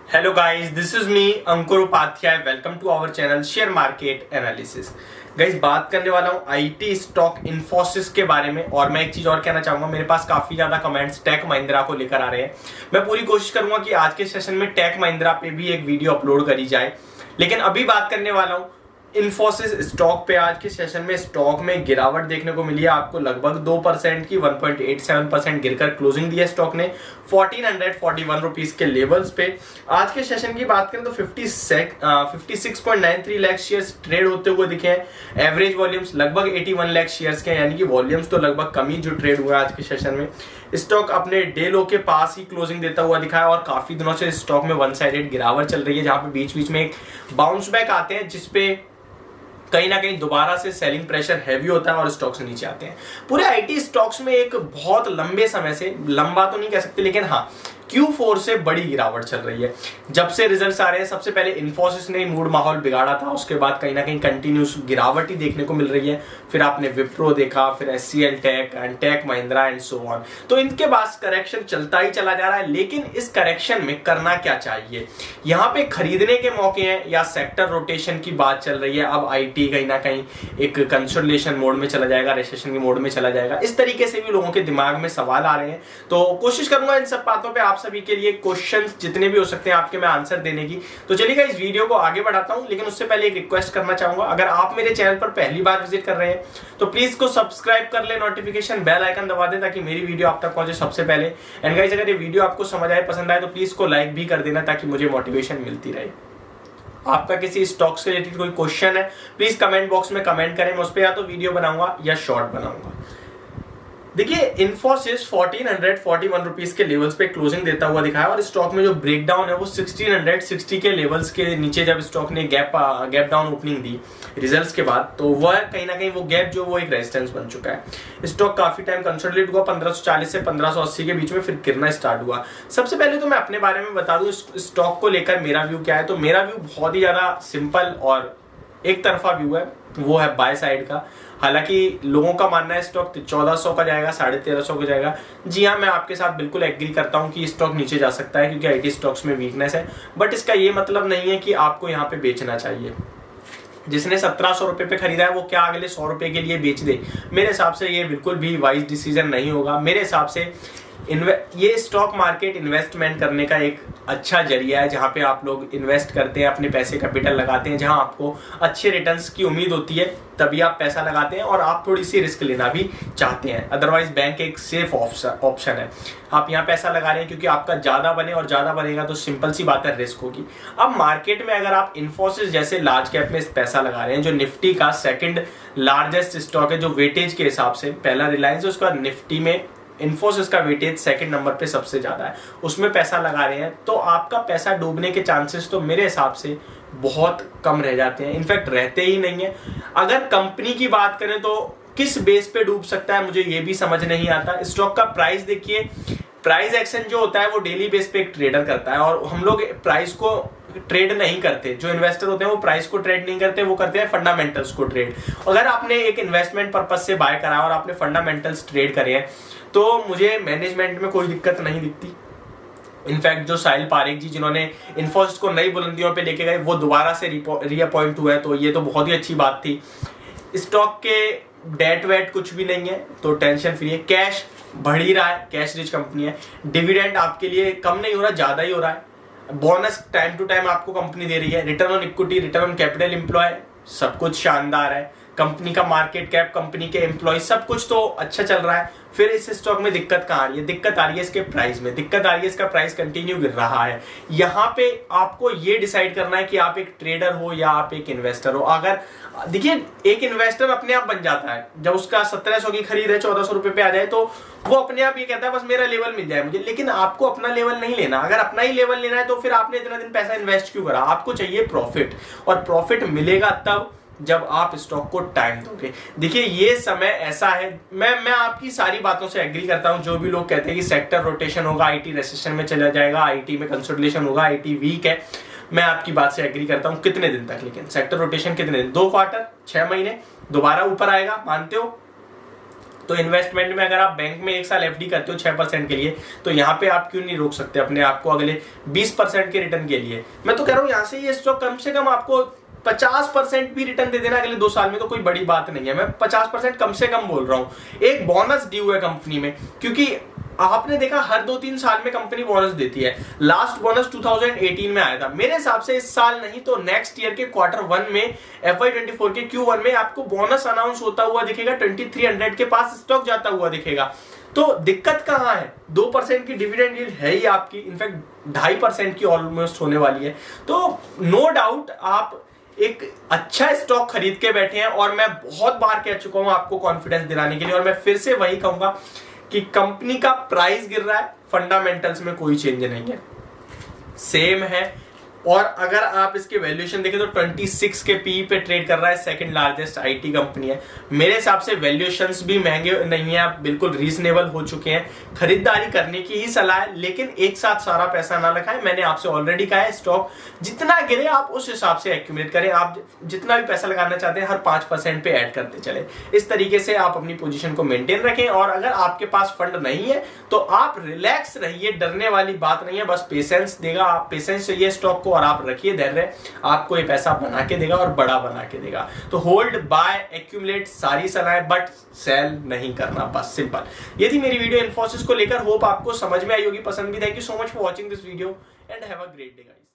Hello guys, this is me Ankur Upadhyay. Welcome to our channel share market analysis. Guys, बात करने वाला हूं IT stock Infosys के बारे में। और मैं एक चीज और कहना चाहूंगा, मेरे पास काफी ज्यादा कमेंट्स टेक महिंद्रा को लेकर आ रहे हैं। मैं पूरी कोशिश करूंगा कि आज के सेशन में टेक महिंद्रा पे भी एक वीडियो अपलोड करी जाए, लेकिन अभी बात करने वाला हूं इन्फोसिस स्टॉक पे। आज के सेशन में स्टॉक में गिरावट देखने को मिली है आपको, लगभग 2% की 1.87% गिरकर क्लोजिंग दी है स्टॉक ने 1441 रुपीस के लेवल्स पे। आज के सेशन की बात करें तो 56.93 लाख शेयर्स ट्रेड होते हुए दिखे हैं। एवरेज वॉल्यूम्स लगभग 81 लाख शेयर्स के, यानी कि वॉल्यूम्स तो लगभग कम ही जो ट्रेड हुआ आज के सेशन में। स्टॉक अपने डे लो के पास ही क्लोजिंग देता हुआ दिखा है और काफी दिनों से स्टॉक में वन साइडेड गिरावट चल रही है, जहां पे बीच बीच में एक बाउंस बैक आते हैं जिसपे कहीं ना कहीं दोबारा से सेलिंग प्रेशर हैवी होता है और स्टॉक्स नीचे आते हैं। पूरे आईटी स्टॉक्स में एक बहुत लंबे समय से, लंबा तो नहीं कह सकते लेकिन हाँ, Q4 से बड़ी गिरावट चल रही है। जब से रिजल्ट्स आ रहे हैं, सबसे पहले इन्फोसिस ने मूड माहौल बिगाड़ा था, उसके बाद कहीं ना कहीं कंटिन्यूस गिरावट ही देखने को मिल रही है। फिर आपने विप्रो देखा, फिर HCL tech and tech Mahindra and so on. तो इनके बाद करेक्शन चलता ही चला जा रहा है, लेकिन इस करेक्शन में करना क्या चाहिए? यहाँ पे खरीदने के मौके हैं या सेक्टर रोटेशन की बात चल रही है? अब आईटी कहीं ना कहीं एक कंसोलिडेशन मोड में चला जाएगा, रिसेशन के मोड में चला जाएगा, इस तरीके से भी लोगों के दिमाग में सवाल आ रहे हैं। तो कोशिश करूंगा इन सब बातों पे आप सभी के लिए क्वेश्चंस जितने भी हो सकते हैं आपके मैं आंसर देने की। तो चलिए इस वीडियो को आगे बढ़ाता हूं, लेकिन उससे पहले एक रिक्वेस्ट करना चाहूंगा, अगर आप मेरे चैनल पर पहली बार विजिट कर रहे हैं तो प्लीज को सब्सक्राइब कर ले, नोटिफिकेशन बेल आइकन दबा दें ताकि मेरी वीडियो आप तक पहुंचे सबसे पहले। एंड गाइस, अगर ये वीडियो आपको समझ आए, पसंद आए तो प्लीज को लाइक भी कर देना ताकि मुझे मोटिवेशन मिलती रहे। आपका किसी स्टॉक से रिलेटेड कोई क्वेश्चन है, प्लीज कमेंट बॉक्स में कमेंट करें, मैं उस पर या तो वीडियो बनाऊंगा या शॉर्ट बनाऊंगा। देखिए, इन्फोसिस 1441 रुपीस के लेवल्स पे क्लोजिंग देता हुआ दिखाया और स्टॉक में जो ब्रेकडाउन है वो 1660 के लेवल्स के नीचे जब स्टॉक ने गैप डाउन ओपनिंग दी रिजल्ट्स के बाद, तो वह कहीं ना कहीं वो गैप जो वो एक रेजिस्टेंस बन चुका है। स्टॉक काफी टाइम कंसोलिडेट हुआ 1540 से 1580 के बीच में, फिर गिरना स्टार्ट हुआ। सबसे पहले तो मैं अपने बारे में बता दूं स्टॉक को लेकर मेरा व्यू क्या है। तो मेरा व्यू बहुत ही ज्यादा सिंपल और एक तरफा व्यू है, वो है बाय साइड का। हालांकि लोगों का मानना है स्टॉक 1400 का जाएगा, 1350 का जाएगा। जी हाँ, मैं आपके साथ बिल्कुल एग्री करता हूं कि स्टॉक नीचे जा सकता है क्योंकि आईटी स्टॉक्स में वीकनेस है, बट इसका ये मतलब नहीं है कि आपको यहाँ पे बेचना चाहिए। जिसने 1700 रुपए पे खरीदा है वो क्या अगले 100 रुपए के लिए बेच दे? मेरे हिसाब से ये बिल्कुल भी वाइज डिसीजन नहीं होगा। मेरे हिसाब से ये स्टॉक मार्केट इन्वेस्टमेंट करने का एक अच्छा जरिया है, जहां पे आप लोग इन्वेस्ट करते हैं, अपने पैसे कैपिटल लगाते हैं, जहां आपको अच्छे रिटर्न्स की उम्मीद होती है तभी आप पैसा लगाते हैं और आप थोड़ी सी रिस्क लेना भी चाहते हैं। अदरवाइज बैंक एक सेफ ऑप्शन है। आप यहाँ पैसा लगा रहे हैं क्योंकि आपका ज्यादा बने, और ज्यादा बनेगा तो सिंपल सी बात है, रिस्क होगी। अब मार्केट में अगर आप इन्फोसिस जैसे लार्ज कैप में पैसा लगा रहे हैं, जो निफ्टी का सेकंड लार्जेस्ट स्टॉक है, जो वेटेज के हिसाब से पहला रिलायंस है, उसके बाद निफ्टी में इन्फोसिस का वेटेज सेकंड नंबर पे सबसे ज्यादा है, उसमें पैसा लगा रहे हैं, तो आपका पैसा डूबने के चांसेस तो मेरे हिसाब से बहुत कम रह जाते हैं, इनफैक्ट रहते ही नहीं है। अगर कंपनी की बात करें तो किस बेस पे डूब सकता है मुझे ये भी समझ नहीं आता। स्टॉक का प्राइस देखिए, प्राइस एक्शन जो होता है वो डेली बेस पे एक ट्रेडर करता है और हम लोग प्राइस को ट्रेड नहीं करते। जो इन्वेस्टर होते हैं वो प्राइस को ट्रेड नहीं करते, वो करते हैं फंडामेंटल्स को ट्रेड। अगर आपने एक इन्वेस्टमेंट पर्पस से बाय करा और आपने फंडामेंटल्स ट्रेड करे हैं तो मुझे मैनेजमेंट में कोई दिक्कत नहीं दिखती। इनफैक्ट जो साहिल पारेख जी जिन्होंने इन्फोसिस को नई बुलंदियों पे लेके गए, वो दोबारा से रीअपॉइंट हुए, तो ये तो बहुत ही अच्छी बात थी। स्टॉक के डेट वेट कुछ भी नहीं है तो टेंशन फ्री है, कैश बढ़ ही रहा है, कैश रिच कंपनी है। डिविडेंड आपके लिए कम नहीं हो रहा, ज्यादा ही हो रहा है। बोनस टाइम टू टाइम आपको कंपनी दे रही है। Return on equity, return on capital employ, सब कुछ शानदार है। कंपनी का मार्केट कैप, कंपनी के एम्प्लॉय, सब कुछ तो अच्छा चल रहा है। फिर इस स्टॉक में दिक्कत कहाँ आ रही है? दिक्कत आ रही है इसके प्राइस में, दिक्कत आ रही है इसका प्राइस कंटिन्यू गिर रहा है। यहाँ पे आपको ये डिसाइड करना है कि आप एक ट्रेडर हो या आप एक इन्वेस्टर हो। अगर देखिए, एक इन्वेस्टर अपने आप बन जाता है जब उसका 1700 की खरीद है 1400 रुपए पे आ जाए, तो वो अपने आप ये कहता है बस मेरा लेवल मिल जाए मुझे। लेकिन आपको अपना लेवल नहीं लेना। अगर अपना ही लेवल लेना है तो फिर आपने इतना दिन पैसा इन्वेस्ट क्यों करा? आपको चाहिए प्रॉफिट, और प्रॉफिट मिलेगा तब जब आप स्टॉक को टाइम दोगे। देखिए, ये समय ऐसा है, मैं आपकी सारी बातों से एग्री करता हूं। जो भी लोग कहते हैं कि सेक्टर रोटेशन होगा, आईटी रिसेशन में चला जाएगा, आईटी में कंसोलिडेशन होगा, आईटी वीक है, मैं आपकी बात से एग्री करता हूं। कितने दिन तक? लेकिन सेक्टर रोटेशन कितने दिन? 2 क्वार्टर, 6 महीने, दोबारा ऊपर आएगा, मानते हो? तो इन्वेस्टमेंट में अगर आप बैंक में 1 साल एफडी करते हो 6% के लिए, तो यहाँ पे आप क्यों नहीं रोक सकते अपने आप को अगले 20% के रिटर्न के लिए। मैं तो कह रहा हूँ यहाँ से ये स्टॉक कम से कम आपको 50% भी रिटर्न दे देना अगले 2 साल में, तो कोई बड़ी बात नहीं है। मैं 50% कम से कम बोल रहा हूँ। एक बोनस ड्यू है कंपनी में, क्योंकि आपने देखा हर 2-3 साल में कंपनी बोनस देती है। लास्ट बोनस 2018 में आया था। मेरे हिसाब से इस साल नहीं तो नेक्स्ट ईयर के Q1 में, FY24 के Q1 में आपको बोनस अनाउंस होता हुआ दिखेगा। 2300 के पास स्टॉक जाता हुआ दिखेगा। तो दिक्कत कहां है? 2% की डिविडेंड यील्ड है ही आपकी, इनफैक्ट 2.5% की ऑलमोस्ट होने वाली है। तो नो डाउट आप एक अच्छा स्टॉक खरीद के बैठे हैं, और मैं बहुत बार कह चुका हूं आपको कॉन्फिडेंस दिलाने के लिए, और मैं फिर से वही कहूंगा कि कंपनी का प्राइस गिर रहा है, फंडामेंटल्स में कोई चेंज नहीं है, सेम है। और अगर आप इसके वैल्यूएशन देखें तो 26 के पी पे ट्रेड कर रहा है, सेकंड लार्जेस्ट आईटी कंपनी है। मेरे हिसाब से वैल्यूएशंस भी महंगे नहीं है, आप बिल्कुल रीजनेबल हो चुके हैं। खरीदारी करने की ही सलाह है, लेकिन एक साथ सारा पैसा ना लगाएं। मैंने आपसे ऑलरेडी कहा है, स्टॉक जितना गिरे आप उस हिसाब से एक्यूमुलेट करें। आप जितना भी पैसा लगाना चाहते हैं हर 5% पे ऐड करते चले। इस तरीके से आप अपनी पोजीशन को मेंटेन रखें। और अगर आपके पास फंड नहीं है तो आप रिलैक्स रहिए, डरने वाली बात नहीं है। बस पेशेंस देगा, आप पेशेंस चाहिए स्टॉक को, और आप रखिए धैर्य, आपको ये पैसा बना के देगा और बड़ा बना के देगा। तो होल्ड, बाय, एक्यूमुलेट सारी सलाह, बट सेल नहीं करना, बस सिंपल। ये थी मेरी वीडियो इन्फोसिस को लेकर। होप आपको समझ में आई होगी, पसंद भी। Thank you so much for watching this video and have a great day guys.